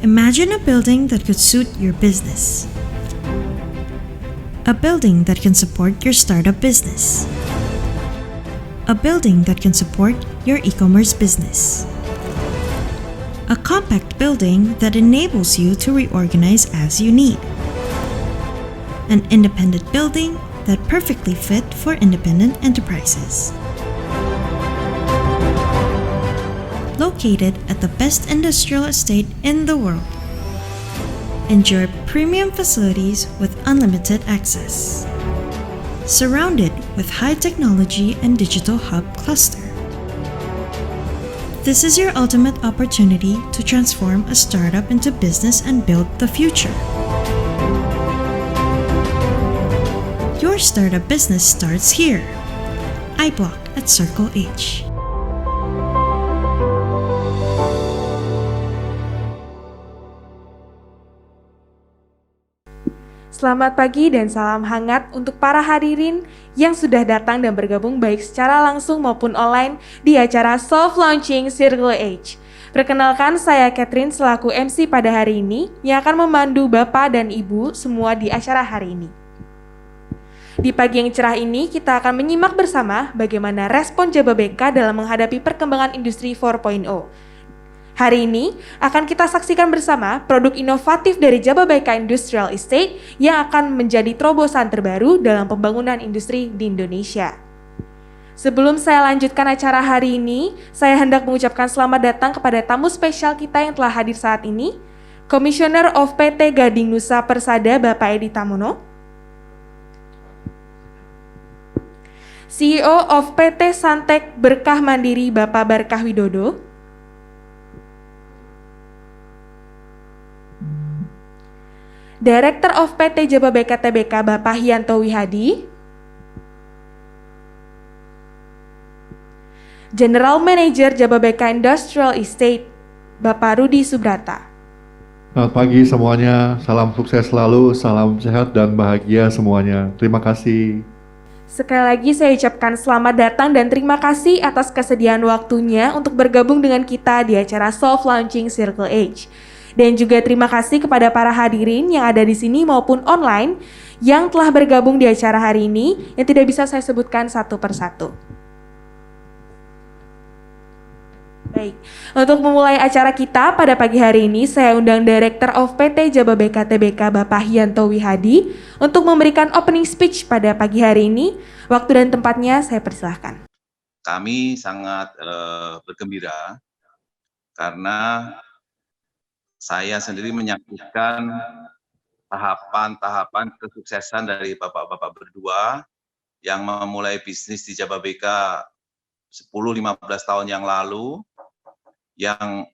Imagine a building that could suit your business. A building that can support your startup business. A building that can support your e-commerce business. A compact building that enables you to reorganize as you need. An independent building that perfectly fit for independent enterprises. Located at the best industrial estate in the world. Enjoy premium facilities with unlimited access. Surrounded with high technology and digital hub cluster. This is your ultimate opportunity to transform a startup into business and build the future. Your startup business starts here. iBlock at Circle H. Selamat pagi dan salam hangat untuk para hadirin yang sudah datang dan bergabung baik secara langsung maupun online di acara Soft Launching Circle H. Perkenalkan, saya Catherine selaku MC pada hari ini yang akan memandu Bapak dan Ibu semua di acara hari ini. Di pagi yang cerah ini, kita akan menyimak bersama bagaimana respon Jababeka dalam menghadapi perkembangan industri 4.0. Hari ini akan kita saksikan bersama produk inovatif dari Jababeka Industrial Estate yang akan menjadi terobosan terbaru dalam pembangunan industri di Indonesia. Sebelum saya lanjutkan acara hari ini, saya hendak mengucapkan selamat datang kepada tamu spesial kita yang telah hadir saat ini, Commissioner of PT Gading Nusa Persada Bapak Edi Tamono, CEO of PT Santek Berkah Mandiri Bapak Barkah Widodo, Director of PT Jababeka Tbk Bapak Hianto Wihadi, General Manager Jababeka Industrial Estate Bapak Rudi Subrata. Selamat pagi semuanya, salam sukses selalu, salam sehat dan bahagia semuanya. Terima kasih. Sekali lagi saya ucapkan selamat datang dan terima kasih atas kesediaan waktunya untuk bergabung dengan kita di acara Soft Launching Circle H. Dan juga terima kasih kepada para hadirin yang ada di sini maupun online yang telah bergabung di acara hari ini yang tidak bisa saya sebutkan satu persatu. Baik, untuk memulai acara kita pada pagi hari ini, saya undang Director of PT Jababeka Tbk Bapak Hianto Wihadi untuk memberikan opening speech pada pagi hari ini. Waktu dan tempatnya saya persilahkan. Kami sangat bergembira karena saya sendiri menyaksikan tahapan-tahapan kesuksesan dari bapak-bapak berdua yang memulai bisnis di Jababeka 10-15 tahun yang lalu, yang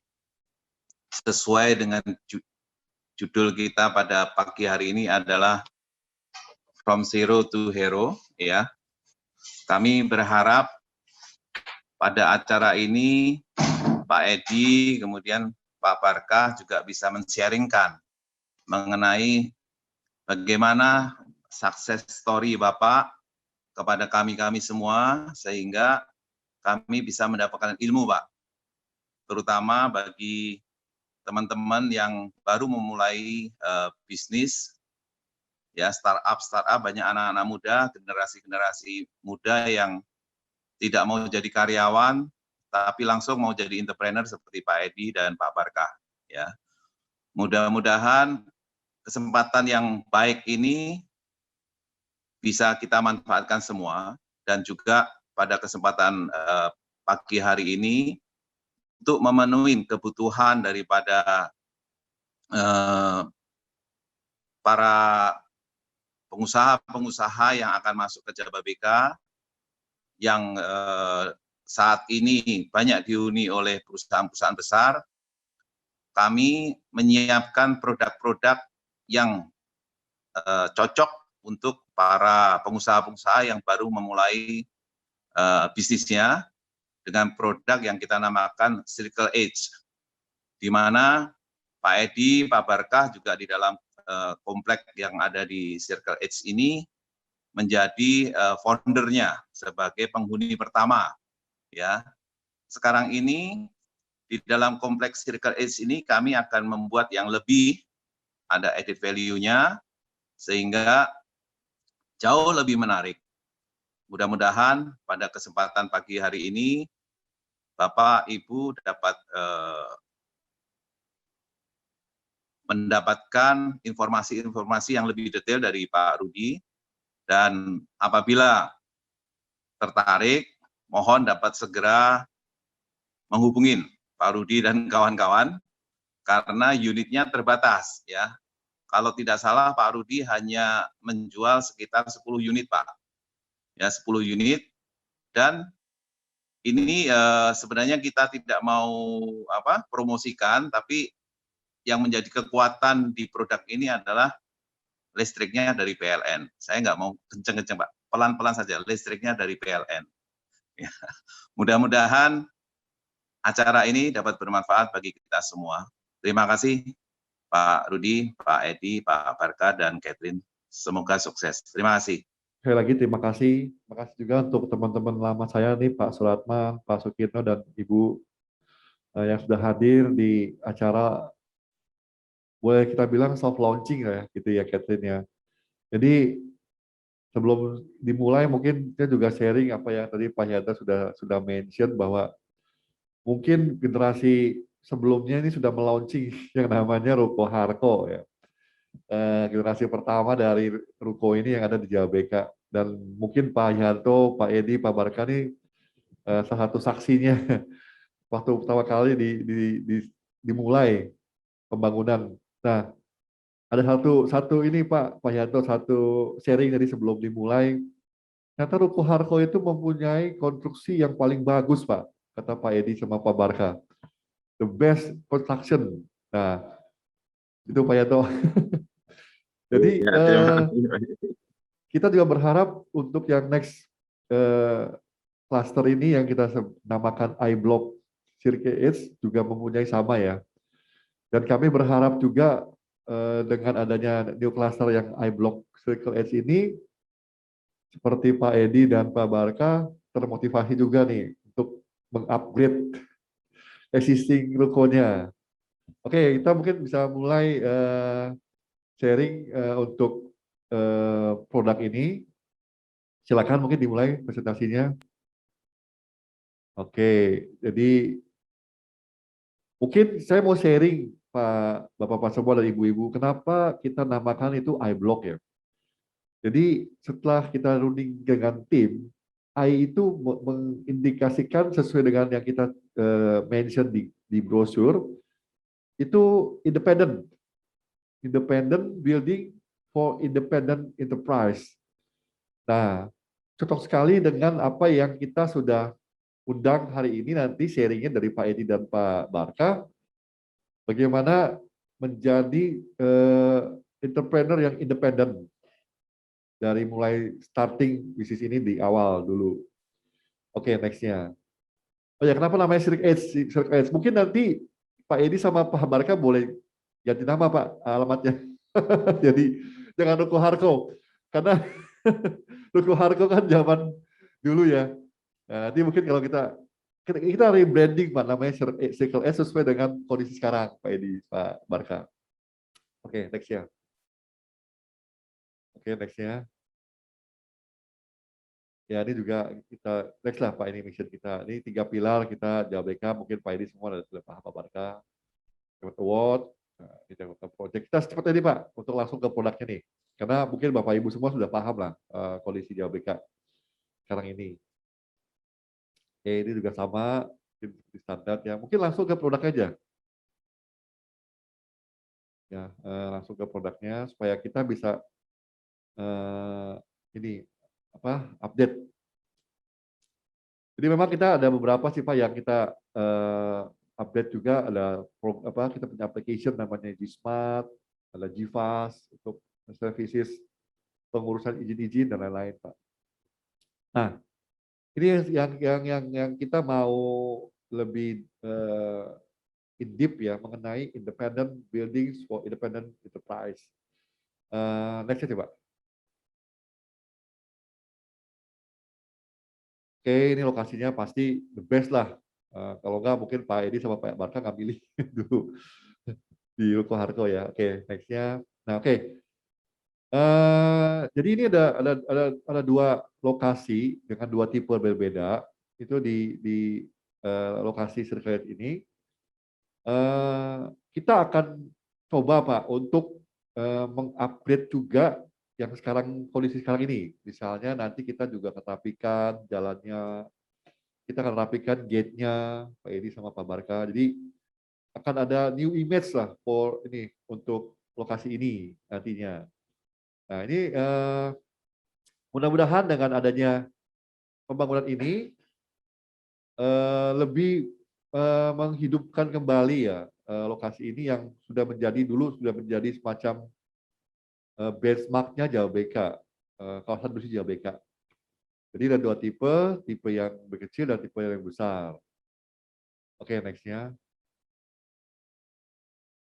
sesuai dengan judul kita pada pagi hari ini adalah From Zero to Hero, ya. Kami berharap pada acara ini Pak Edi, kemudian Pak Barkah juga bisa men-sharingkan mengenai bagaimana sukses story Bapak kepada kami semua, sehingga kami bisa mendapatkan ilmu, Pak. Terutama bagi teman-teman yang baru memulai bisnis, ya, startup banyak anak-anak muda, generasi muda yang tidak mau jadi karyawan, tapi langsung mau jadi entrepreneur seperti Pak Edi dan Pak Barkah, ya. Mudah-mudahan kesempatan yang baik ini bisa kita manfaatkan semua, dan juga pada kesempatan pagi hari ini untuk memenuhi kebutuhan daripada para pengusaha-pengusaha yang akan masuk ke Jababeka yang saat ini banyak dihuni oleh perusahaan-perusahaan besar. Kami menyiapkan produk-produk yang cocok untuk para pengusaha-pengusaha yang baru memulai bisnisnya dengan produk yang kita namakan Circle H, di mana Pak Edi, Pak Barkah juga di dalam komplek yang ada di Circle H ini menjadi foundernya sebagai penghuni pertama. Ya, sekarang ini di dalam kompleks Circle H ini kami akan membuat yang lebih ada added value-nya sehingga jauh lebih menarik. Mudah-mudahan pada kesempatan pagi hari ini Bapak Ibu dapat mendapatkan informasi-informasi yang lebih detail dari Pak Rudi, dan apabila tertarik mohon dapat segera menghubungin Pak Rudi dan kawan-kawan karena unitnya terbatas ya. Kalau tidak salah Pak Rudi hanya menjual sekitar 10 unit Pak. Ya, 10 unit, dan ini sebenarnya kita tidak mau promosikan, tapi yang menjadi kekuatan di produk ini adalah listriknya dari PLN. Saya nggak mau kenceng-kenceng Pak, pelan-pelan saja, listriknya dari PLN. Ya. Mudah-mudahan acara ini dapat bermanfaat bagi kita semua. Terima kasih Pak Rudi, Pak Edi, Pak Barkah, dan Catherine. Semoga sukses. Terima kasih. Sekali lagi terima kasih. Terima kasih juga untuk teman-teman lama saya nih, Pak Suratman, Pak Sukitno, dan Ibu yang sudah hadir di acara, boleh kita bilang soft launching ya, gitu ya Catherine ya. Jadi sebelum dimulai mungkin saya juga sharing apa yang tadi Pak Yata sudah mention, bahwa mungkin generasi sebelumnya ini sudah melaunching yang namanya Ruko Harko ya. Generasi pertama dari Ruko ini yang ada di Jababeka, dan mungkin Pak Yanto, Pak Edi, Pak Barka ini salah satu saksinya waktu pertama kali dimulai pembangunan. Nah, ada satu ini Pak Yanto, satu sharing dari sebelum dimulai. Ternyata Ruko Harko itu mempunyai konstruksi yang paling bagus Pak, kata Pak Edi sama Pak Barka. The best construction. Nah, itu Pak Yanto. Jadi kita juga berharap untuk yang next cluster ini yang kita namakan iBlock Circle H juga mempunyai sama ya. Dan kami berharap juga dengan adanya new cluster yang iBlock Circle H ini, seperti Pak Edi dan Pak Barka termotivasi juga nih untuk mengupgrade existing rukonya. Oke, kita mungkin bisa mulai sharing untuk produk ini. Silakan mungkin dimulai presentasinya. Oke, jadi mungkin saya mau sharing Pak Bapak semua dan Ibu-ibu, kenapa kita namakan itu iBlock ya. Jadi setelah kita running dengan tim, I itu mengindikasikan sesuai dengan yang kita mention di brosur, itu independent building for independent enterprise. Nah, cocok sekali dengan apa yang kita sudah undang hari ini, nanti sharingnya dari Pak Edi dan Pak Barka, bagaimana menjadi entrepreneur yang independen dari mulai starting bisnis ini di awal dulu. Oke, next-nya. Oh ya, kenapa namanya Circle H? Mungkin nanti Pak Edi sama Pak Barka boleh ganti nama Pak, alamatnya. Jadi jangan Ruko Harko, karena Ruko Harko kan zaman dulu ya. Nah, nanti mungkin kalau kita rebranding Pak, namanya Circle S sesuai dengan kondisi sekarang Pak Edi, Pak Barka. Oke, next ya. Oke, next ya. Ya, ini juga kita next lah Pak, ini mission kita. Ini 3 pilar kita Jababeka, mungkin Pak Edi semua sudah paham Pak Barka. Award, nah, ini project. Kita cepat ini Pak untuk langsung ke produknya nih. Karena mungkin Bapak Ibu semua sudah paham lah kondisi Jababeka sekarang ini. Oke, ini juga sama di standar ya. Mungkin langsung ke produknya aja. Ya, langsung ke produknya supaya kita bisa ini update. Jadi memang kita ada beberapa sih Pak yang kita update juga, ada kita punya application namanya G-Smart, ada GFast untuk services pengurusan izin-izin dan lain-lain Pak. Nah, ini yang kita mau lebih in deep ya mengenai independent buildings for independent enterprise. Next coba. Oke, ini lokasinya pasti the best lah. Kalau nggak mungkin Pak Edi sama Pak Barka nggak pilih dulu di Ruko Harko ya. Oke, nextnya. Nah, oke. Jadi ini ada dua lokasi dengan dua tipe berbeda. Itu di lokasi Circle ini. Kita akan coba Pak untuk mengupgrade juga yang sekarang kondisi sekarang ini. Misalnya nanti kita juga akan rapikan jalannya, kita akan rapikan gate-nya Pak Edi sama Pak Barka. Jadi akan ada new image lah for ini untuk lokasi ini nantinya. Nah ini mudah-mudahan dengan adanya pembangunan ini lebih menghidupkan kembali ya lokasi ini yang sudah menjadi semacam benchmark-nya Jababeka, kawasan bersih Jababeka. Jadi ada dua tipe yang berkecil dan tipe yang besar. Oke, next-nya.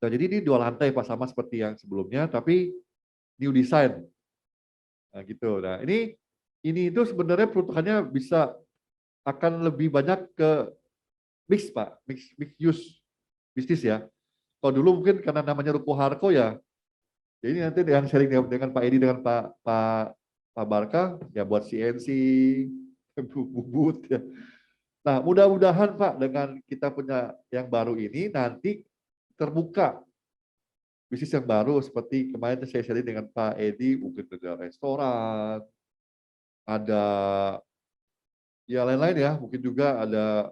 Nah, jadi ini dua lantai Pak, sama seperti yang sebelumnya, tapi new design. Nah, gitu. Nah, ini itu sebenarnya peruntukannya bisa akan lebih banyak ke mix Pak, mix use bisnis ya. Kalau dulu mungkin karena namanya Ruko Harko ya, jadi nanti dengan sharing dengan Pak Edi dengan Pak Barka ya buat CNC, bubut ya. Nah, mudah-mudahan Pak dengan kita punya yang baru ini nanti terbuka bisnis yang baru seperti kemarin saya sharing dengan Pak Edi, mungkin ada restoran, ada ya lain-lain ya, mungkin juga ada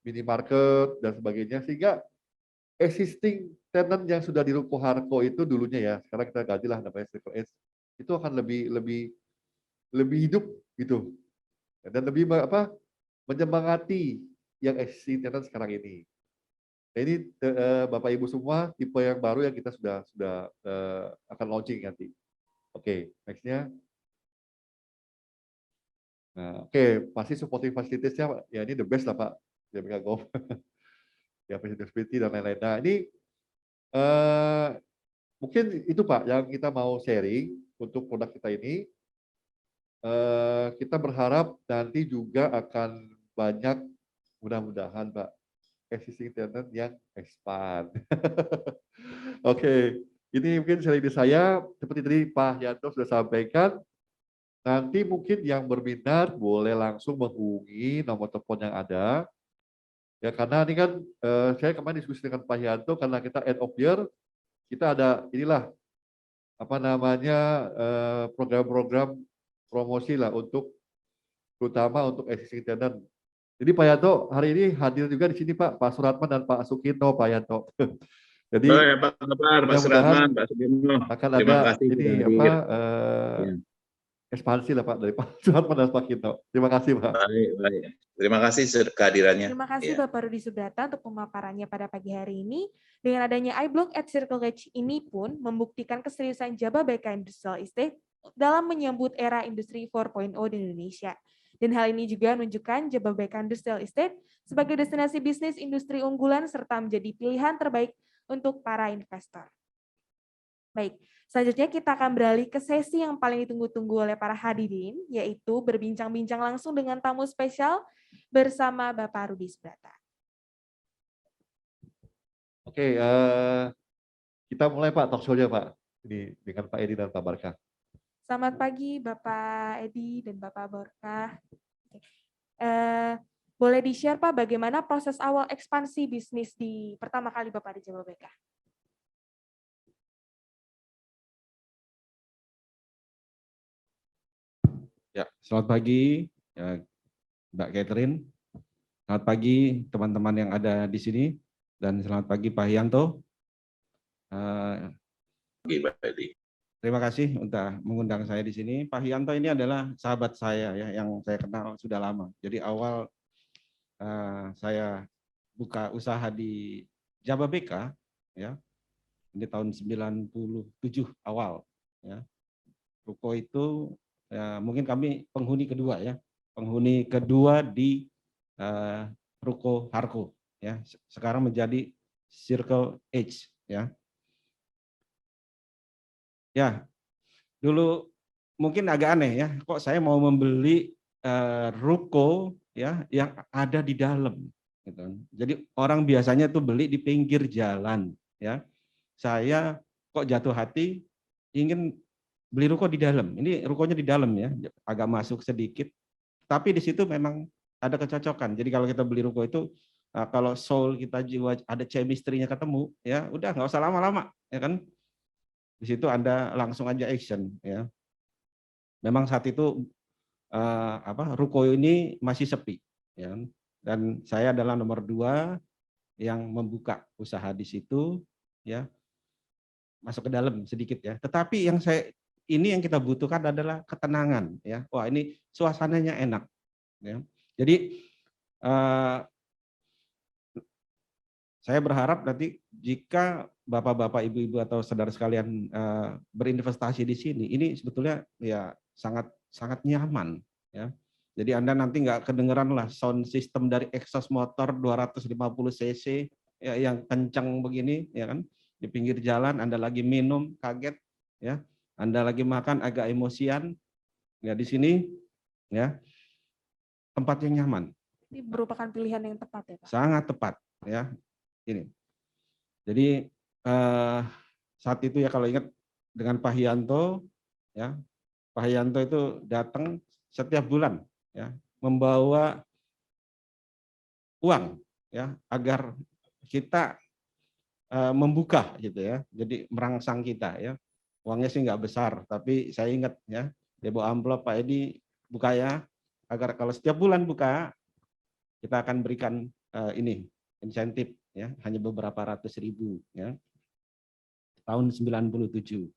minimarket dan sebagainya, sehingga existing tenant yang sudah di Ruko Harko itu dulunya ya, sekarang kita gantilah namanya Circle S, itu akan lebih hidup gitu dan lebih menyemangati yang existing tenant sekarang ini. Nah, ini Bapak Ibu semua tipe yang baru yang kita sudah akan launching nanti. Oke, next-nya. Nah, oke, pasti supporting facilities-nya ya ini the best lah Pak. Jababeka Golf. Ya, facility dan lain-lain. Nah, ini mungkin itu Pak yang kita mau sharing untuk produk kita ini. Kita berharap nanti juga akan banyak, mudah-mudahan Pak, existing tenant yang expand. Oke, ini mungkin sharing dari saya, seperti tadi Pak Yanto sudah sampaikan, nanti mungkin yang berminat boleh langsung menghubungi nomor telepon yang ada. Ya karena ini kan saya kemarin diskusi dengan Pak Yanto karena kita end of year, kita ada inilah program-program promosi lah terutama untuk existing tenant. Jadi Pak Yanto hari ini hadir juga di sini Pak Suratman dan Pak Sukino Pak Yanto. Jadi apa kabar Pak Suratman, Pak Sukino? Akan Terima ada kasih ini ekspansi lah Pak dari Pak Suratman dan Pak Kito. Terima kasih Pak. Baik. Terima kasih kehadirannya. Terima kasih Bapak Rudi Subrata untuk pemaparannya pada pagi hari ini. Dengan adanya iBlock at Circle H ini pun membuktikan keseriusan Jababeka Industrial Estate dalam menyambut era industri 4.0 di Indonesia. Dan hal ini juga menunjukkan Jababeka Industrial Estate sebagai destinasi bisnis industri unggulan serta menjadi pilihan terbaik untuk para investor. Baik, selanjutnya kita akan beralih ke sesi yang paling ditunggu-tunggu oleh para hadirin, yaitu berbincang-bincang langsung dengan tamu spesial bersama Bapak Rudi Subrata. Oke, kita mulai Pak talk show-nya Pak, ini dengan Pak Edi dan Pak Barka. Selamat pagi Bapak Edi dan Bapak Barka. Boleh di-share Pak bagaimana proses awal ekspansi bisnis di pertama kali Bapak di Jababeka? Ya, selamat pagi ya, Mbak Catherine. Selamat pagi teman-teman yang ada di sini dan selamat pagi Pak Yanto. Pagi Pak Edi. terima kasih untuk mengundang saya di sini. Pak Hianto ini adalah sahabat saya ya, yang saya kenal sudah lama. Jadi awal saya buka usaha di Jababeka ya, di tahun 97 awal ya. Ruko itu ya, mungkin kami penghuni kedua ya, penghuni kedua di Ruko Harko ya, sekarang menjadi Circle H ya. Ya, dulu mungkin agak aneh ya, kok saya mau membeli ruko ya yang ada di dalam gitu. Jadi orang biasanya tuh beli di pinggir jalan ya. Saya kok jatuh hati ingin beli ruko di dalam. Ini rukonya di dalam ya, agak masuk sedikit. Tapi di situ memang ada kecocokan. Jadi kalau kita beli ruko itu kalau soul kita jiwa ada chemistry-nya ketemu ya, udah nggak usah lama-lama ya kan. Di situ Anda langsung aja action ya. Memang saat itu ruko ini masih sepi ya. Dan saya adalah nomor 2 yang membuka usaha di situ ya. Masuk ke dalam sedikit ya. Tetapi yang kita butuhkan adalah ketenangan ya. Wah, ini suasananya enak ya. Jadi saya berharap nanti jika Bapak-bapak, Ibu-ibu atau saudara sekalian berinvestasi di sini, ini sebetulnya ya sangat nyaman ya. Jadi Anda nanti nggak kedengeran lah sound system dari exhaust motor 250 cc ya, yang kencang begini ya kan. Di pinggir jalan Anda lagi minum kaget ya. Anda lagi makan agak emosian ya, di sini ya. Tempat yang nyaman. Ini merupakan pilihan yang tepat ya Pak? Sangat tepat ya. Ini. Jadi saat itu ya kalau ingat dengan Pak Hianto ya, Pak Hianto itu datang setiap bulan ya, membawa uang ya agar kita membuka gitu ya. Jadi merangsang kita ya. Uangnya sih nggak besar, tapi saya ingat ya, dia bawa amplop, Pak Edi buka ya, agar kalau setiap bulan buka kita akan berikan ini insentif ya, hanya beberapa ratus ribu ya. Tahun 97.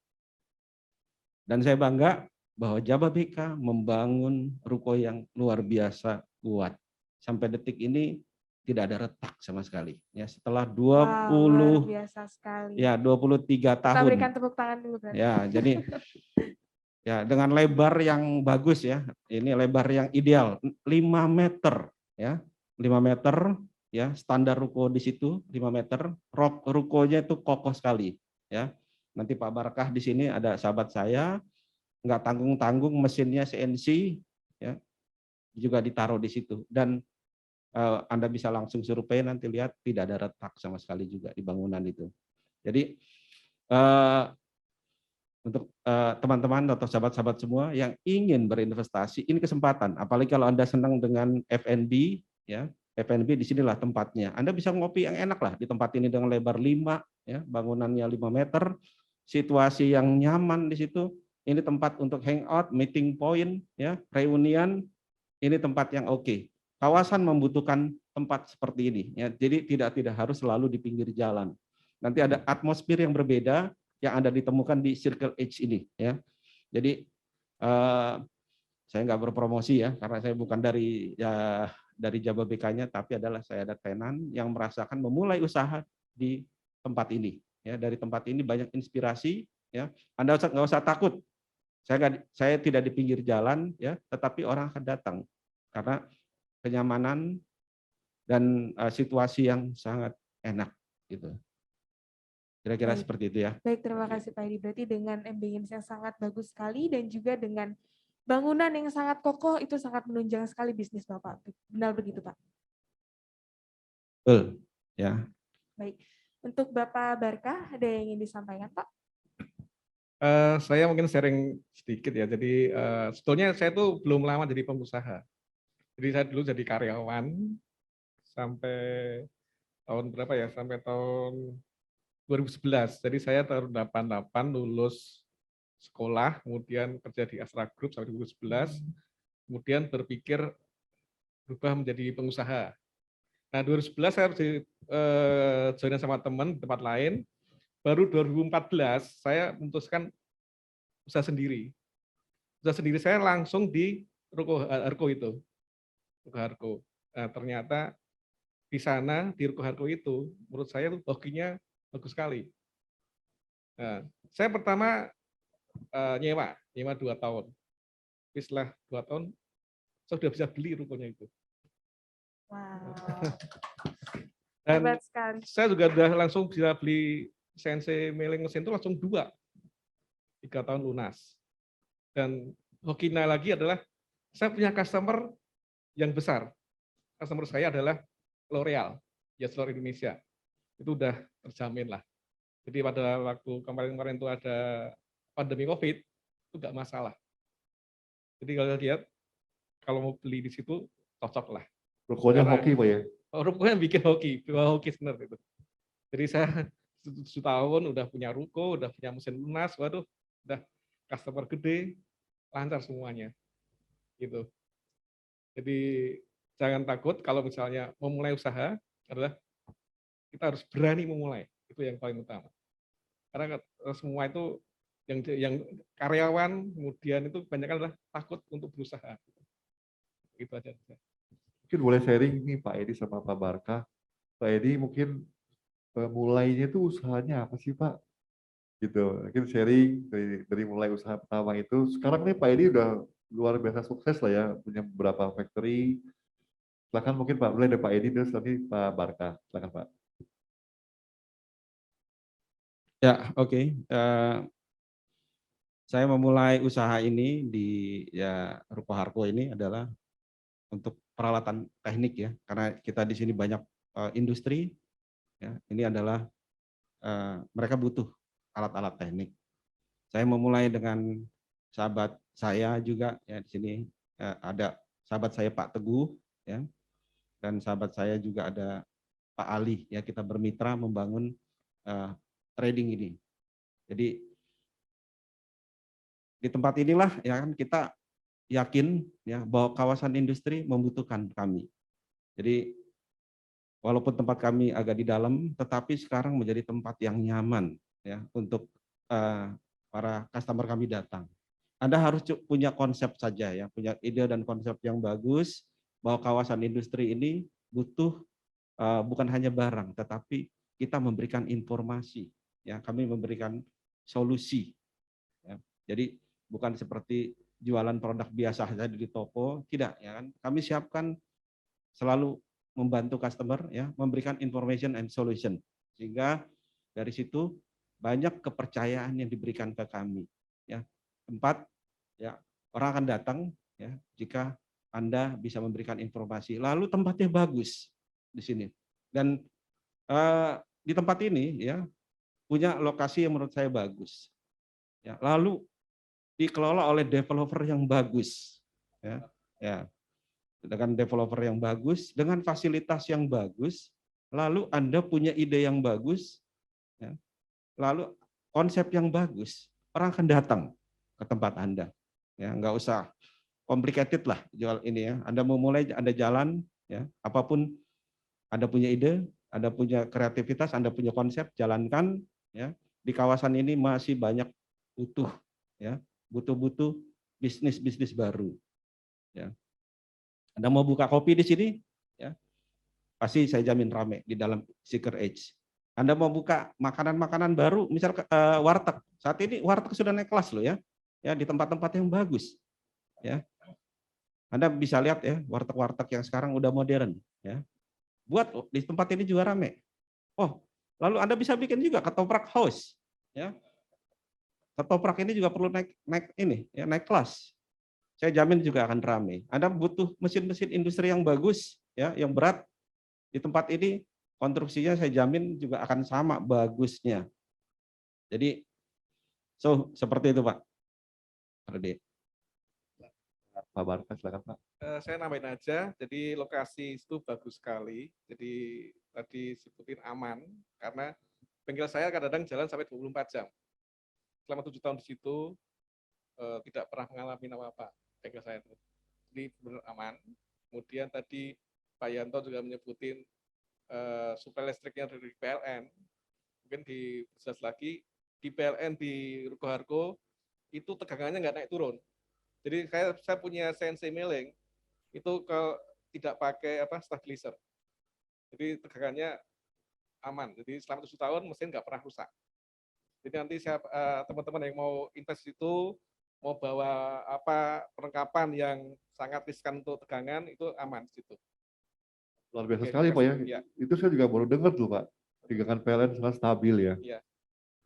Dan saya bangga bahwa Jababeka membangun ruko yang luar biasa kuat. Sampai detik ini tidak ada retak sama sekali ya, setelah 20 luar biasa sekali. Ya, 23 tahun. Kita berikan tepuk tangan dulu berarti. Ya, jadi ya dengan lebar yang bagus ya. Ini lebar yang ideal 5 meter ya. 5 meter ya, standar ruko di situ 5 meter. Rukonya itu kokoh sekali ya. Nanti Pak Barakah di sini ada sahabat saya, nggak tanggung-tanggung, mesinnya CNC ya, juga ditaruh di situ. Dan Anda bisa langsung survei nanti lihat tidak ada retak sama sekali juga di bangunan itu. Jadi untuk teman-teman atau sahabat-sahabat semua yang ingin berinvestasi, ini kesempatan. Apalagi kalau Anda senang dengan F&B ya. F&B di sinilah tempatnya. Anda bisa ngopi yang enak lah di tempat ini dengan lebar 5 ya, bangunannya 5 meter, situasi yang nyaman di situ. Ini tempat untuk hangout, meeting point ya, reunian. Ini tempat yang oke. Kawasan membutuhkan tempat seperti ini ya. Jadi tidak harus selalu di pinggir jalan. Nanti ada atmosfer yang berbeda yang Anda ditemukan di Circle H ini ya. Jadi saya nggak berpromosi ya, karena saya bukan dari Jababeka-nya, tapi adalah saya ada tenan yang merasakan memulai usaha di tempat ini ya. Dari tempat ini banyak inspirasi ya. Anda nggak usah takut, saya tidak di pinggir jalan ya, tetapi orang akan datang karena kenyamanan dan situasi yang sangat enak gitu. Kira-kira seperti itu ya. Baik, terima kasih Pak Edi. Berarti dengan ambience yang sangat bagus sekali dan juga dengan bangunan yang sangat kokoh, itu sangat menunjang sekali bisnis Bapak. Benar begitu Pak? Betul ya. Baik, untuk Bapak Barkah ada yang ingin disampaikan Pak? Saya mungkin sharing sedikit ya. Jadi sebetulnya saya tuh belum lama jadi pengusaha. Jadi saya dulu jadi karyawan sampai tahun berapa ya? Sampai tahun 2011. Jadi saya tahun 88 lulus sekolah, kemudian kerja di Astra Group sampai 2011, kemudian berpikir berubah menjadi pengusaha. Nah 2011 saya join sama teman di tempat lain. Baru 2014 saya memutuskan usaha sendiri. Usaha sendiri saya langsung di Ruko Harko itu. Ruko Harko. Nah, ternyata di sana, di Ruko Harko itu, menurut saya tuh hokinya bagus sekali. Nah, saya pertama nyewa 2 tahun. Tapi setelah 2 tahun, saya sudah bisa beli rukonya itu. Wow, Dan hebat sekali. saya juga udah langsung bisa beli CNC milling mesin itu langsung 3 tahun lunas. Dan hokinya lagi adalah saya punya customer yang besar. Customer saya adalah L'Oreal, ya seluruh Indonesia. Itu udah terjamin lah. Jadi pada waktu kemarin-kemarin itu ada pandemi COVID, itu nggak masalah. Jadi kalau lihat, kalau mau beli di situ, cocok lah. Rukonya Karena- hoki Pak ya? Oh, rupanya bikin hoki sebenarnya itu. Jadi saya 7 tahun udah punya ruko, udah punya mesin lunas, waduh, udah customer gede, lancar semuanya. Gitu. Jadi jangan takut kalau misalnya memulai usaha adalah kita harus berani memulai. Itu yang paling utama. Karena semua itu yang karyawan kemudian itu kebanyakan adalah takut untuk berusaha. Gitu aja. Mungkin boleh sharing nih Pak Edi sama Pak Barka. Pak Edi mungkin mulainya itu usahanya apa sih Pak? Gitu, mungkin sharing dari mulai usaha pertama itu. Sekarang nih Pak Edi udah luar biasa sukses lah ya, punya beberapa factory. Silakan mungkin Pak, mulai dari Pak Edi terus nanti Pak Barka. Silakan Pak. Ya, oke. Saya memulai usaha ini di Ruko Harko ini adalah untuk peralatan teknik ya, karena kita di sini banyak industri. Ya, ini adalah mereka butuh alat-alat teknik. Saya memulai dengan sahabat saya juga ya di sini ada sahabat saya Pak Teguh ya, dan sahabat saya juga ada Pak Ali ya, kita bermitra membangun trading ini. Jadi di tempat inilah ya kan kita yakin ya bahwa kawasan industri membutuhkan kami. Jadi walaupun tempat kami agak di dalam, tetapi sekarang menjadi tempat yang nyaman ya untuk para customer kami datang. Anda harus punya konsep saja ya, punya ide dan konsep yang bagus bahwa kawasan industri ini butuh bukan hanya barang, tetapi kita memberikan informasi ya, kami memberikan solusi. Ya. Jadi bukan seperti jualan produk biasa saja di toko, tidak ya kan. Kami siapkan selalu membantu customer ya, memberikan information and solution, sehingga dari situ banyak kepercayaan yang diberikan ke kami ya. Tempat ya, orang akan datang ya jika Anda bisa memberikan informasi, lalu tempatnya bagus di sini, dan di tempat ini ya punya lokasi yang menurut saya bagus ya, lalu dikelola oleh developer yang bagus ya, ya. Dengan developer yang bagus, dengan fasilitas yang bagus, lalu Anda punya ide yang bagus, ya, lalu konsep yang bagus, orang akan datang ke tempat Anda. Ya, nggak usah complicated lah jual ini ya. Anda mau mulai, Anda jalan, ya, apapun Anda punya ide, Anda punya kreativitas, Anda punya konsep, jalankan. Ya, di kawasan ini masih banyak butuh, ya, butuh bisnis baru. Ya. Anda mau buka kopi di sini, ya, pasti saya jamin ramai di dalam Seeker Edge. Anda mau buka makanan-makanan baru, misal warteg. Saat ini warteg sudah naik kelas loh ya, di tempat-tempat yang bagus. Ya, Anda bisa lihat ya warteg-warteg yang sekarang udah modern. Ya, buat di tempat ini juga ramai. Oh, lalu Anda bisa bikin juga ketoprak house. Ya, ketoprak ini juga perlu naik kelas. Saya jamin juga akan ramai. Anda butuh mesin-mesin industri yang bagus, ya, yang berat. Di tempat ini konstruksinya saya jamin juga akan sama bagusnya. Jadi, seperti itu Pak. Pak Barka, silakan Pak. Saya nambahin aja, jadi lokasi itu bagus sekali. Jadi tadi sebutin aman, karena bengkel saya kadang-kadang jalan sampai 24 jam. Selama 7 tahun di situ, tidak pernah mengalami apa-apa bengkel saya itu. Jadi benar aman. Kemudian tadi Pak Yanto juga menyebutin suplai listriknya dari PLN. Mungkin dijelas lagi, di PLN di Ruko Harko itu tegangannya nggak naik turun. Jadi saya punya CNC milling itu tidak pakai stabilizer. Jadi tegangannya aman. Jadi selama 7 tahun mesin nggak pernah rusak. Jadi nanti teman-teman yang mau invest itu mau bawa perlengkapan yang sangat riskan untuk tegangan itu aman di situ. Luar biasa Oke, sekali Pak ya. ya. Itu saya juga baru dengar tuh Pak. Tegangan PLN sangat stabil ya. Iya.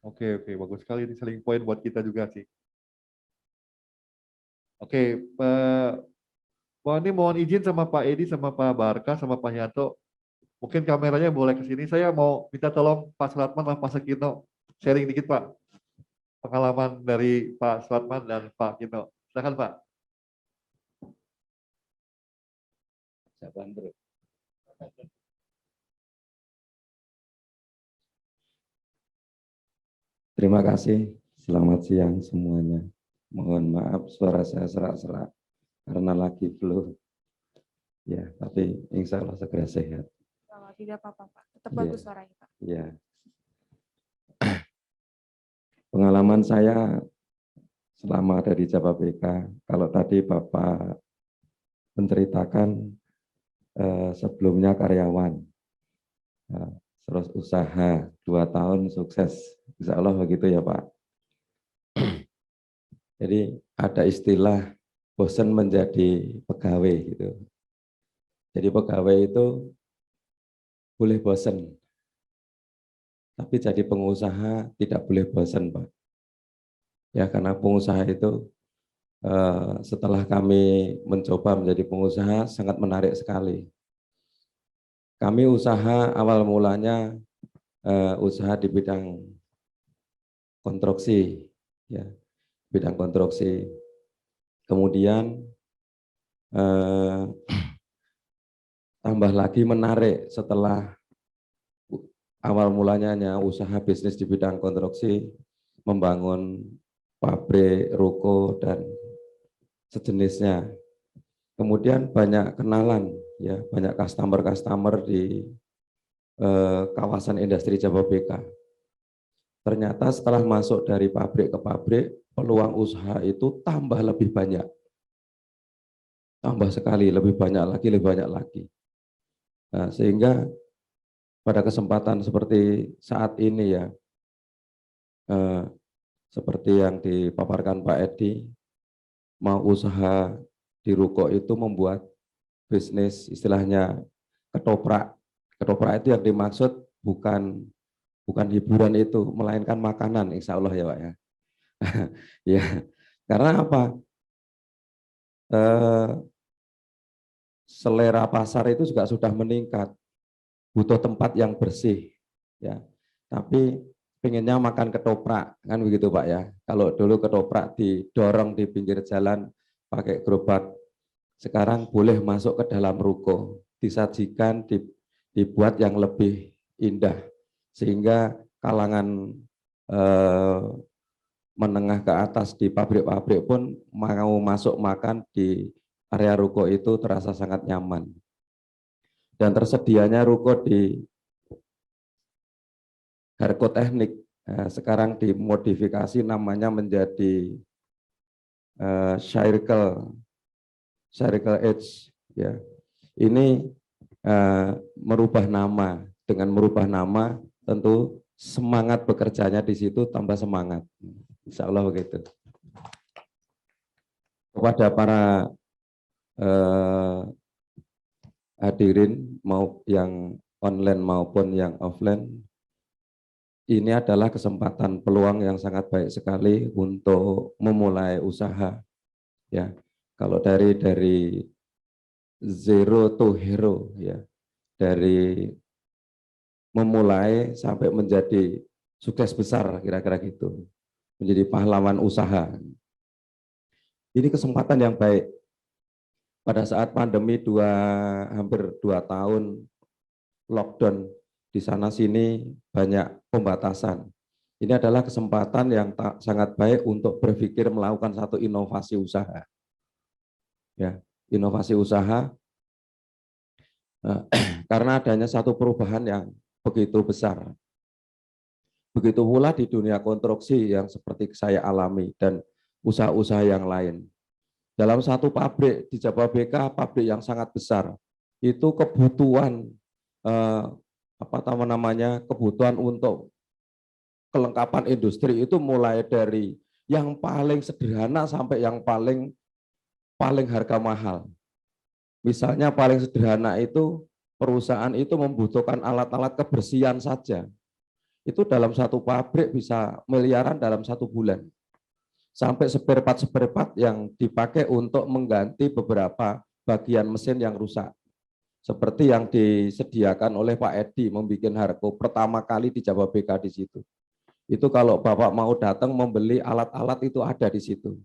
Oke, bagus sekali. Ini selling point buat kita juga sih. Oke, ini mohon izin sama Pak Edi, sama Pak Barka, sama Pak Yanto. Mungkin kameranya boleh ke sini. Saya mau minta tolong Pak Suratman dan Pak Sekino sharing dikit Pak. Pengalaman dari Pak Suratman dan Pak Kino. Silakan Pak. Terima kasih. Selamat siang semuanya. Mohon maaf suara saya serak-serak karena lagi flu. Ya, tapi insya Allah segera sehat. Tidak apa-apa Pak, tetap Iya. bagus suaranya Pak. Ya. Pengalaman saya selama ada di Japabeka, kalau tadi Bapak menceritakan sebelumnya karyawan, terus usaha 2 tahun sukses, insya Allah begitu ya Pak. Jadi ada istilah bosan menjadi pegawai gitu. Jadi pegawai itu boleh bosan, tapi jadi pengusaha tidak boleh bosan Pak. Ya karena pengusaha itu setelah kami mencoba menjadi pengusaha sangat menarik sekali. Kami usaha awal mulanya usaha di bidang konstruksi, ya bidang konstruksi. Kemudian tambah lagi menarik setelah awal mulanya usaha bisnis di bidang konstruksi, membangun pabrik, ruko dan sejenisnya. Kemudian banyak kenalan, ya banyak customer di kawasan industri Japabeka. Ternyata setelah masuk dari pabrik ke pabrik, peluang usaha itu tambah lebih banyak. Tambah sekali, lebih banyak lagi. Nah, sehingga pada kesempatan seperti saat ini ya, seperti yang dipaparkan Pak Edi, mau usaha di ruko itu membuat bisnis istilahnya ketoprak. Ketoprak itu yang dimaksud bukan hiburan itu, melainkan makanan, insya Allah ya Pak ya. Ya, karena apa? Selera pasar itu juga sudah meningkat, butuh tempat yang bersih, ya. Tapi pengennya makan ketoprak, kan begitu Pak ya. Kalau dulu ketoprak didorong di pinggir jalan pakai gerobak, sekarang boleh masuk ke dalam ruko, disajikan, dibuat yang lebih indah, sehingga kalangan menengah ke atas di pabrik-pabrik pun mau masuk makan di area ruko itu terasa sangat nyaman. Dan tersedianya ruko di Garko Teknik sekarang dimodifikasi namanya menjadi Circle Edge. Ya. Ini merubah nama. Dengan merubah nama tentu semangat bekerjanya di situ tambah semangat. Insya Allah begitu. Kepada para hadirin mau yang online maupun yang offline, ini adalah kesempatan peluang yang sangat baik sekali untuk memulai usaha. Ya, kalau dari zero to hero, ya, dari memulai sampai menjadi sukses besar, kira-kira gitu, menjadi pahlawan usaha. Ini kesempatan yang baik. Pada saat pandemi hampir 2 tahun lockdown di sana sini banyak pembatasan. Ini adalah kesempatan yang sangat baik untuk berpikir melakukan satu inovasi usaha. Ya, inovasi usaha karena adanya satu perubahan yang begitu besar. Begitu pula di dunia konstruksi yang seperti saya alami dan usaha-usaha yang lain. Dalam satu pabrik di Jababeka, pabrik yang sangat besar, itu kebutuhan kebutuhan untuk kelengkapan industri itu mulai dari yang paling sederhana sampai yang paling harga mahal. Misalnya paling sederhana itu perusahaan itu membutuhkan alat-alat kebersihan saja. Itu dalam satu pabrik bisa miliaran dalam 1 bulan. Sampai spare part yang dipakai untuk mengganti beberapa bagian mesin yang rusak. Seperti yang disediakan oleh Pak Edi membuat Harko pertama kali di Jababeka di situ. Itu kalau Bapak mau datang membeli alat-alat itu ada di situ.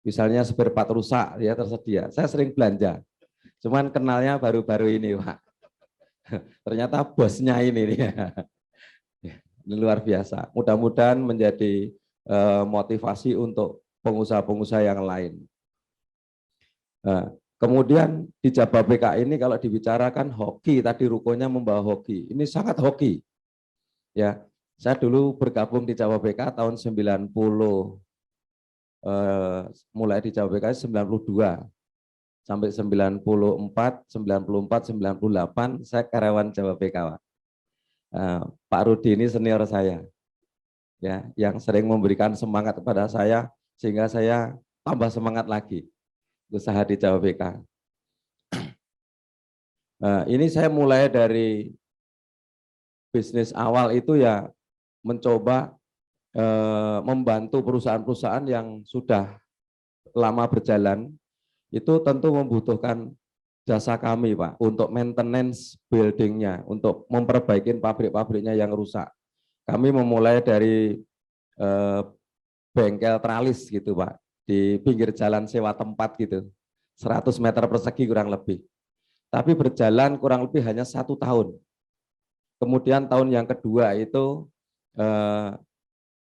Misalnya spare part rusak ya tersedia. Saya sering belanja. Cuman kenalnya baru-baru ini, Pak. Ternyata bosnya ini nih. Ini luar biasa. Mudah-mudahan menjadi motivasi untuk pengusaha-pengusaha yang lain. Kemudian di Jababeka ini kalau dibicarakan hoki, tadi rukonya membawa hoki. Ini sangat hoki. Ya, saya dulu bergabung di Jababeka tahun 90. Mulai di Jababeka 92 sampai 94, 98 saya karyawan Jababeka, Pak. Pak Rudi ini senior saya. Ya, yang sering memberikan semangat kepada saya sehingga saya tambah semangat lagi usaha di Jababeka. Ini saya mulai dari bisnis awal itu ya mencoba membantu perusahaan-perusahaan yang sudah lama berjalan, itu tentu membutuhkan jasa kami, Pak, untuk maintenance buildingnya, untuk memperbaiki pabrik-pabriknya yang rusak. Kami memulai dari bengkel tralis gitu, Pak, di pinggir jalan sewa tempat gitu, 100 meter persegi kurang lebih. Tapi berjalan kurang lebih hanya 1 tahun. Kemudian tahun yang kedua itu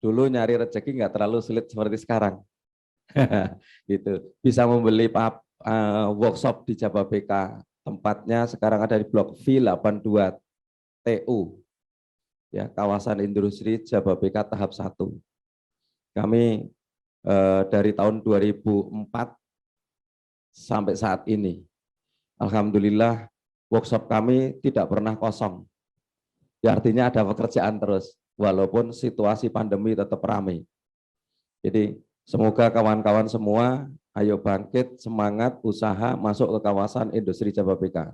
dulu nyari rezeki nggak terlalu sulit seperti sekarang. Gitu. Bisa membeli workshop di Jababeka. Tempatnya sekarang ada di Blok V82 TU. Ya, kawasan industri Jababeka tahap 1. Kami dari tahun 2004 sampai saat ini, alhamdulillah workshop kami tidak pernah kosong. Ya, artinya ada pekerjaan terus, walaupun situasi pandemi tetap ramai. Jadi semoga kawan-kawan semua, ayo bangkit, semangat, usaha, masuk ke kawasan industri Jababeka.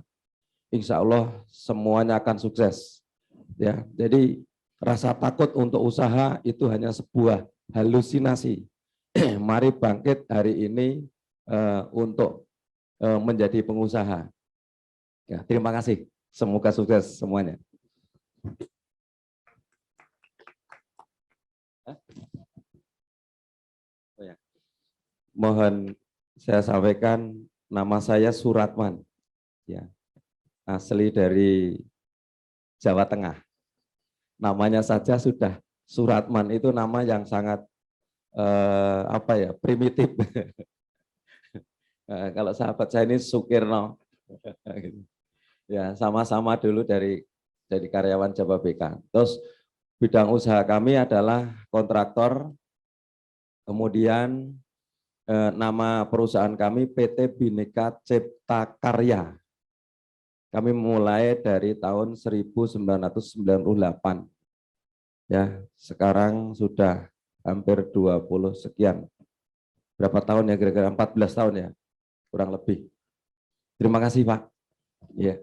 Insya Allah semuanya akan sukses. Ya, jadi rasa takut untuk usaha itu hanya sebuah halusinasi. Mari bangkit hari ini untuk menjadi pengusaha. Ya, terima kasih. Semoga sukses semuanya. Mohon saya sampaikan, nama saya Suratman. Ya, asli dari Jawa Tengah. Namanya saja sudah Suratman, itu nama yang sangat primitif. Kalau sahabat saya ini Sukirno. Ya, sama-sama dulu dari karyawan Jababeka. Terus bidang usaha kami adalah kontraktor. Kemudian nama perusahaan kami PT Bhinneka Cipta Karya. Kami mulai dari tahun 1998. Ya, sekarang sudah hampir 20 sekian. Berapa tahun ya, kira-kira 14 tahun ya, kurang lebih. Terima kasih, Pak. Ya.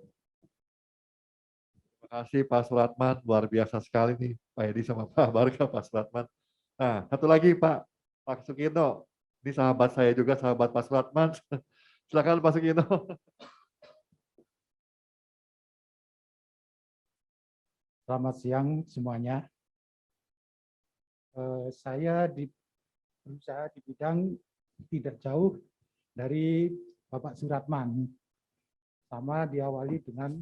Terima kasih Pak Suratman, luar biasa sekali nih Pak Edi sama Pak Barka, Pak Suratman. Nah, satu lagi Pak Sukino. Ini sahabat saya juga, sahabat Pak Suratman. Silakan Pak Sukino. Selamat siang semuanya. Saya berusaha di bidang tidak jauh dari Bapak Suratman. Sama diawali dengan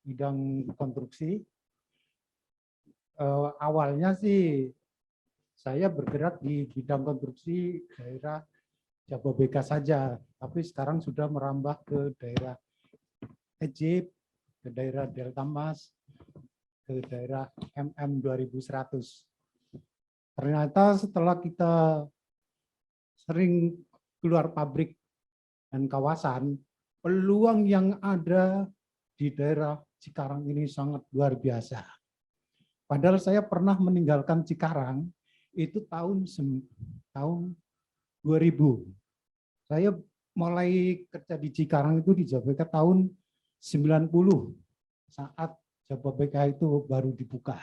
bidang konstruksi. Awalnya sih saya bergerak di bidang konstruksi daerah Jababeka saja, tapi sekarang sudah merambah ke daerah Egypt, ke daerah Delta Mas, ke daerah MM 2100. Ternyata setelah kita sering keluar pabrik dan kawasan, peluang yang ada di daerah Cikarang ini sangat luar biasa. Padahal saya pernah meninggalkan Cikarang itu tahun 2000. Saya mulai kerja di Cikarang itu di Jababeka tahun 90 saat Jababeka itu baru dibuka.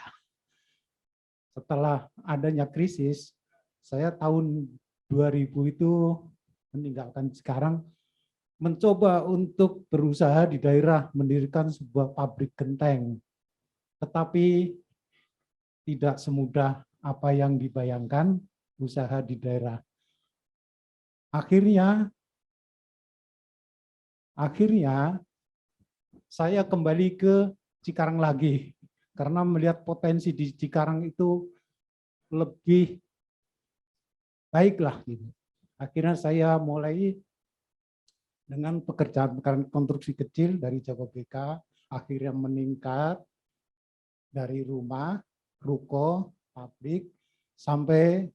Setelah adanya krisis, saya tahun 2000 itu meninggalkan Cikarang, mencoba untuk berusaha di daerah mendirikan sebuah pabrik genteng. Tetapi tidak semudah apa yang dibayangkan usaha di daerah. Akhirnya saya kembali ke Cikarang lagi karena melihat potensi di Cikarang itu lebih baik lah gitu. Akhirnya saya mulai dengan pekerjaan konstruksi kecil dari Jababeka, akhirnya meningkat dari rumah, ruko, pabrik, sampai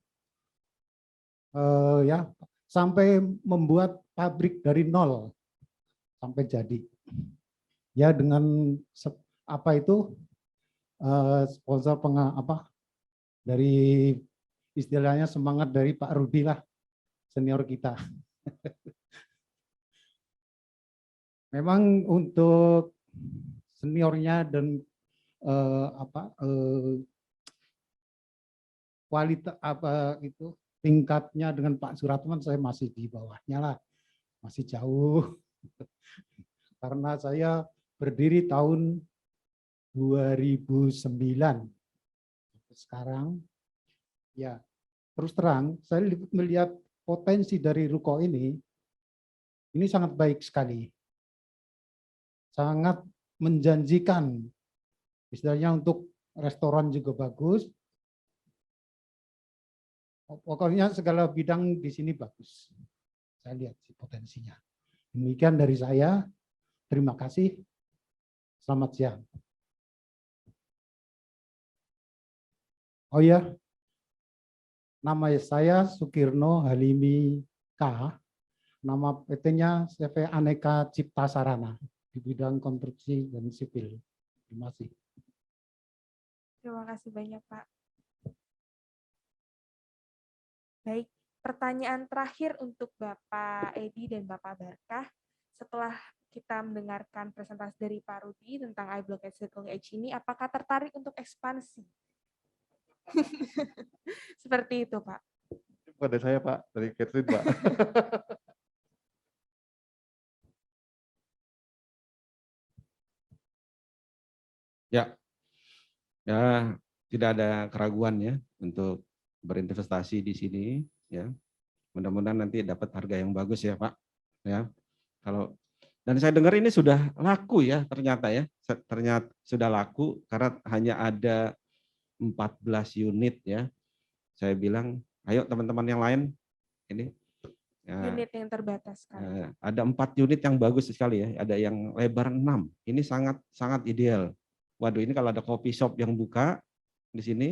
sampai membuat pabrik dari nol sampai jadi. Ya dengan sponsor dari istilahnya semangat dari Pak Rudi lah, senior kita. Memang untuk seniornya dan kualitas tingkatnya dengan Pak Suratman saya masih di bawahnya lah, masih jauh. Karena saya berdiri tahun 2009. Sekarang ya terus terang saya melihat potensi dari ruko ini sangat baik sekali. Sangat menjanjikan. Istilahnya untuk restoran juga bagus. Pokoknya segala bidang di sini bagus. Saya lihat sih potensinya. Demikian dari saya. Terima kasih. Selamat siang. Oh ya, nama saya Sukirno Halimi K. Nama PT-nya CV Aneka Cipta Sarana di bidang konstruksi dan sipil. Terima kasih. Terima kasih banyak, Pak. Baik, pertanyaan terakhir untuk Bapak Edi dan Bapak Barkah. Setelah kita mendengarkan presentasi dari Pak Rudi tentang iBlock at Circle H ini, apakah tertarik untuk ekspansi? Seperti itu, Pak. Bukan dari saya, Pak. Dari Catherine, Pak. Ya, tidak ada keraguan ya untuk berinvestasi di sini ya. Mudah-mudahan nanti dapat harga yang bagus ya, Pak. Ya. Dan saya dengar ini sudah laku ya ternyata ya. Ternyata sudah laku karena hanya ada 14 unit ya. Saya bilang, ayo teman-teman yang lain ini ya, unit yang terbatas sekali. ada 4 unit yang bagus sekali ya. Ada yang lebar 6. Ini sangat ideal. Waduh, ini kalau ada coffee shop yang buka di sini,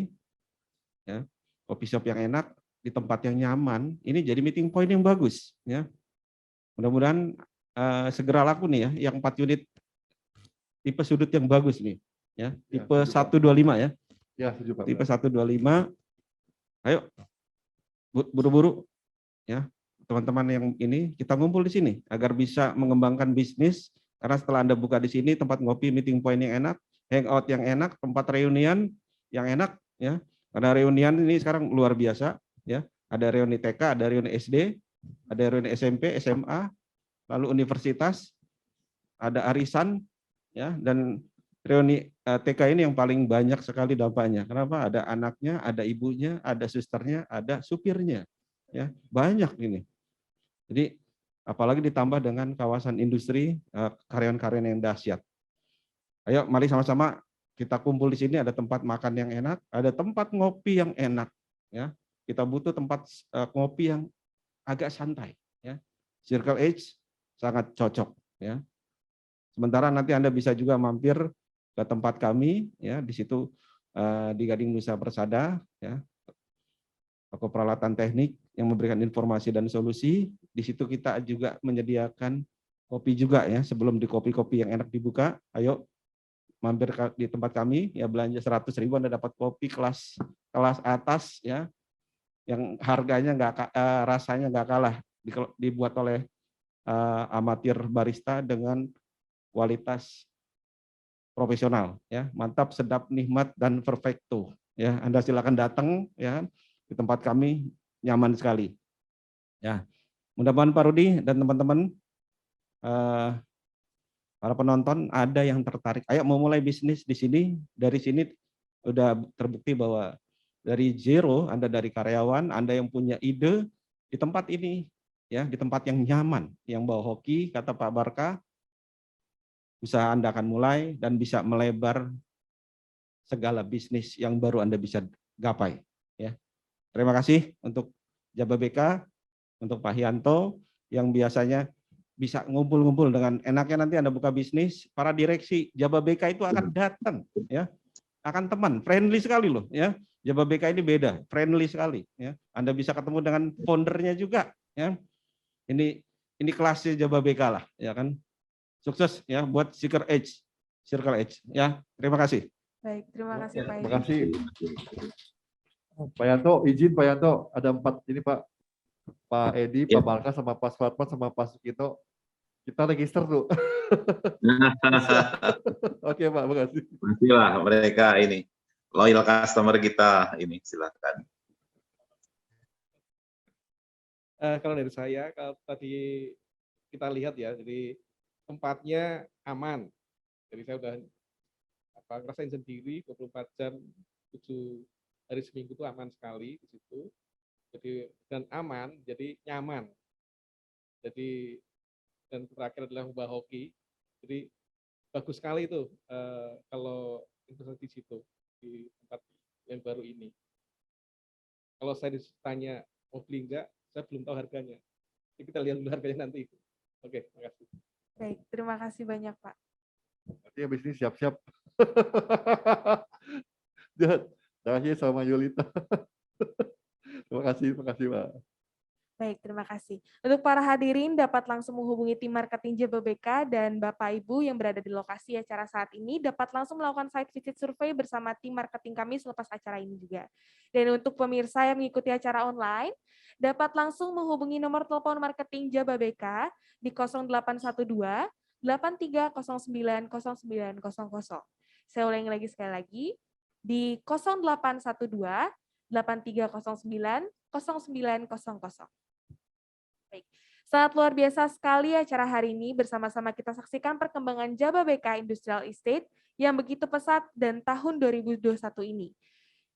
ya, coffee shop yang enak di tempat yang nyaman, ini jadi meeting point yang bagus, ya. Mudah-mudahan segera laku nih ya, yang 4 unit tipe sudut yang bagus nih, ya, tipe 125 ya. Ya, setuju, Pak. Tipe 125. Ayo, buru-buru, ya, teman-teman yang ini kita ngumpul di sini agar bisa mengembangkan bisnis. Karena setelah Anda buka di sini tempat ngopi, meeting point yang enak, hangout yang enak, tempat reunian yang enak ya. Karena reunian ini sekarang luar biasa ya. Ada reuni TK, ada reuni SD, ada reuni SMP, SMA, lalu universitas, ada arisan ya, dan reuni TK ini yang paling banyak sekali dampaknya. Kenapa? Ada anaknya, ada ibunya, ada susternya, ada supirnya. Ya, banyak ini. Jadi apalagi ditambah dengan kawasan industri, karyawan-karyawan yang dahsyat. Ayo, mari sama-sama kita kumpul di sini. Ada tempat makan yang enak, ada tempat ngopi yang enak. Ya, kita butuh tempat ngopi yang agak santai. Ya, Circle H sangat cocok. Ya, sementara nanti Anda bisa juga mampir ke tempat kami. Ya, di situ di Gading Nusa Persada. Ya, toko peralatan teknik yang memberikan informasi dan solusi. Di situ kita juga menyediakan kopi juga ya, sebelum di kopi-kopi yang enak dibuka, ayo mampir di tempat kami ya, belanja 100.000 Anda dapat kopi kelas atas ya, yang harganya rasanya nggak kalah, dibuat oleh amatir barista dengan kualitas profesional ya, mantap, sedap, nikmat, dan perfecto ya. Anda silakan datang ya, di tempat kami nyaman sekali ya. Mudah-mudahan Pak Rudi dan teman-teman para penonton ada yang tertarik, ayo mau mulai bisnis di sini. Dari sini udah terbukti bahwa dari zero, Anda dari karyawan, Anda yang punya ide di tempat ini ya, di tempat yang nyaman, yang bawa hoki, kata Pak Barka, usaha Anda akan mulai dan bisa melebar segala bisnis yang baru Anda bisa gapai ya. Terima kasih untuk Jababeka, untuk Pak Hyanto yang biasanya bisa ngumpul-ngumpul dengan enaknya. Nanti Anda buka bisnis, para direksi Jababeka itu akan datang ya, akan teman, friendly sekali loh ya. Jababeka ini beda, friendly sekali ya. Anda bisa ketemu dengan foundernya juga ya. Ini kelasnya Jababeka lah ya kan. Sukses ya buat Circle Edge ya. Terima kasih. Baik, terima kasih Pak Terima Edi. kasih. Pak Yanto, izin Pak Yanto, ada 4 ini Pak. Pak Edi, Pak Barka, sama Pak Suratman, sama Pak Sukito. Kita register tuh. Oke Pak, makasih. Pastilah mereka ini loyal customer kita ini, silakan. Kalau dari saya, kalau tadi kita lihat ya, jadi tempatnya aman. Jadi saya udah ngerasain sendiri 24 jam 7 hari seminggu itu aman sekali di situ. Jadi dan aman, jadi nyaman. Jadi dan terakhir adalah Mbak Hoki. Jadi bagus sekali itu kalau investasi di situ di tempat yang baru ini. Kalau saya ditanya mau beli enggak, saya belum tahu harganya. Jadi kita lihat dulu harganya nanti. Oke, terima kasih. Baik, terima kasih banyak Pak. Nanti habis ini siap-siap. Terima kasih sama Yulita. Terima kasih Pak. Baik, terima kasih. Untuk para hadirin dapat langsung menghubungi tim marketing Jababeka dan Bapak Ibu yang berada di lokasi acara saat ini dapat langsung melakukan site visit survei bersama tim marketing kami selepas acara ini juga. Dan untuk pemirsa yang mengikuti acara online, dapat langsung menghubungi nomor telepon marketing Jababeka di 0812 8309 0900. Saya ulangi lagi sekali lagi di 0812 8309 0900. Baik. Sangat luar biasa sekali acara hari ini, bersama-sama kita saksikan perkembangan Jababeka Industrial Estate yang begitu pesat dan tahun 2021 ini.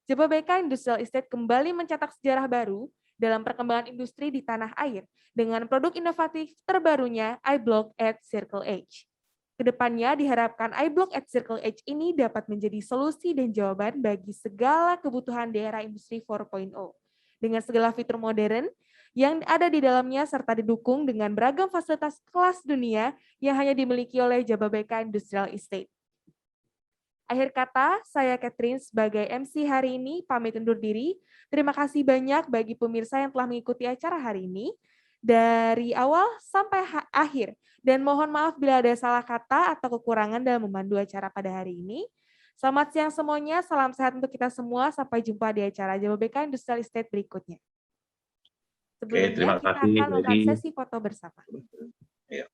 Jababeka Industrial Estate kembali mencetak sejarah baru dalam perkembangan industri di tanah air dengan produk inovatif terbarunya iBlock at Circle H. Kedepannya diharapkan iBlock at Circle H ini dapat menjadi solusi dan jawaban bagi segala kebutuhan di era industri 4.0 dengan segala fitur modern yang ada di dalamnya serta didukung dengan beragam fasilitas kelas dunia yang hanya dimiliki oleh Jababeka Industrial Estate. Akhir kata, saya Catherine sebagai MC hari ini pamit undur diri. Terima kasih banyak bagi pemirsa yang telah mengikuti acara hari ini dari awal sampai akhir. Dan mohon maaf bila ada salah kata atau kekurangan dalam memandu acara pada hari ini. Selamat siang semuanya, salam sehat untuk kita semua. Sampai jumpa di acara Jababeka Industrial Estate berikutnya. Sebelumnya terima kita kasih, akan melakukan Edi. sesi foto bersama. Ya.